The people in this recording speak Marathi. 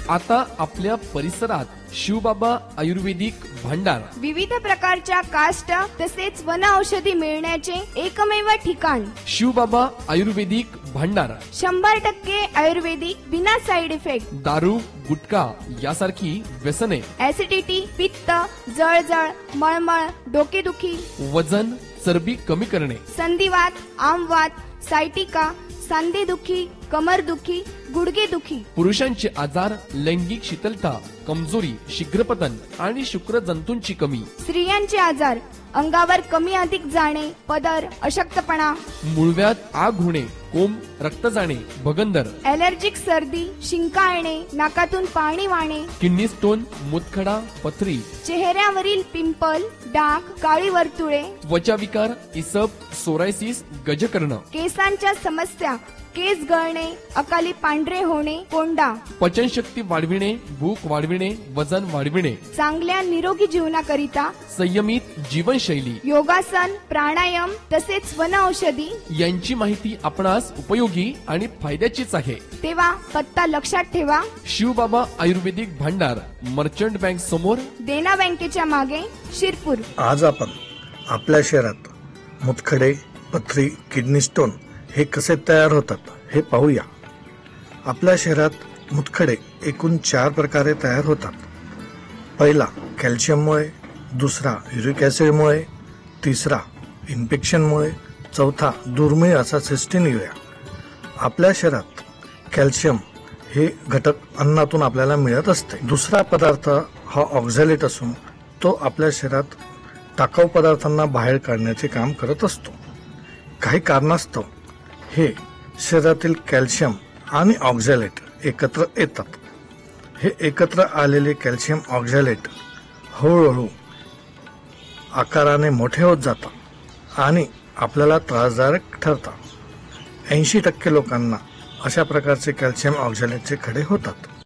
आता आपल्या परिसरात शिवबाबा आयुर्वेदिक भांडार, विविध प्रकारच्या काष्ट तसेच वन औषधी मिळण्याचे एकमेव ठिकाण. शिवबाबा आयुर्वेदिक भांडार. 100% आयुर्वेदिक, बिना साइड इफेक्ट. दारू, गुटखा यासारखी व्यसने, ऍसिडिटी, पित्त, जळजळ, मळमळ, डोकेदुखी, वजन, चरबी कमी करणे, संधिवात, आमवात, सायटिका, सांधेदुखी, कमरदुखी, गुडघेदुखी, पुरुषांचे आजार, लैंगिक शिथिलता, कमजोरी, शीघ्रपतन आणि शुक्रजंतूंची कमी, स्त्रियांचे आजार, अंगावर कमी अधिक जाणे, पदर, अशक्तपणा, मूळव्याध, आग होणे, कोंब, रक्त जाणे, भगंदर, ॲलर्जिक सर्दी, शिंका येणे, नाकातून पाणी वाहणे, किडनी स्टोन, मुतखडा, पथरी, चेहऱ्यावरील पिंपल, डाग, काळी वर्तुळे, त्वचाविकार, इसब, सोरायसिस, गजकर्ण, केसांच्या समस्या, केस गळणे, अकाली पांढरे होणे, कोंडा, पचनशक्ती वाढविणे, भूक वाढविणे, वजन वाढविणे, चांगल्या निरोगी जीवनाकरिता संयमित जीवनशैली योगासन, प्राणायाम तसेच वन औषधी यांची माहिती आपणास उपयोगी आणि फायद्याचीच आहे. तेव्हा पत्ता लक्षात ठेवा. शिवबाबा आयुर्वेदिक भांडार, मर्चंट बँक समोर, देना बँकेच्या मागे, शिरपूर. आज आपण आपल्या शहरात मुतखडे, पथरी, किडनी स्टोन हे कसे तयार होतात हे पाहूया. आपल्या शहरात मुतखडे एकूण 4 प्रकारे तयार होतात. पहिला कॅल्शियममुळे, दुसरा युरिक ॲसिडमुळे, तिसरा इन्फेक्शनमुळे, चौथा दुर्मिळ असा सिस्टीन युरिया. आपल्या शहरात कॅल्शियम हे घटक अन्नातून आपल्याला मिळत असते. दुसरा पदार्थ हा ऑक्झॅलेट असून तो आपल्या शहरात टाकाऊ पदार्थांना बाहेर काढण्याचे काम करत असतो. काही कारणास्तव हे शरीरातील कॅल्शियम आणि ऑक्झॅलेट एकत्र येतात. हे एकत्र आलेले कॅल्शियम ऑक्झॅलेट हळूहळू आकाराने मोठे होत जातात आणि आपल्याला त्रासदायक ठरतात. 80% लोकांना अशा प्रकारचे कॅल्शियम ऑक्झॅलेटचे खडे होतात.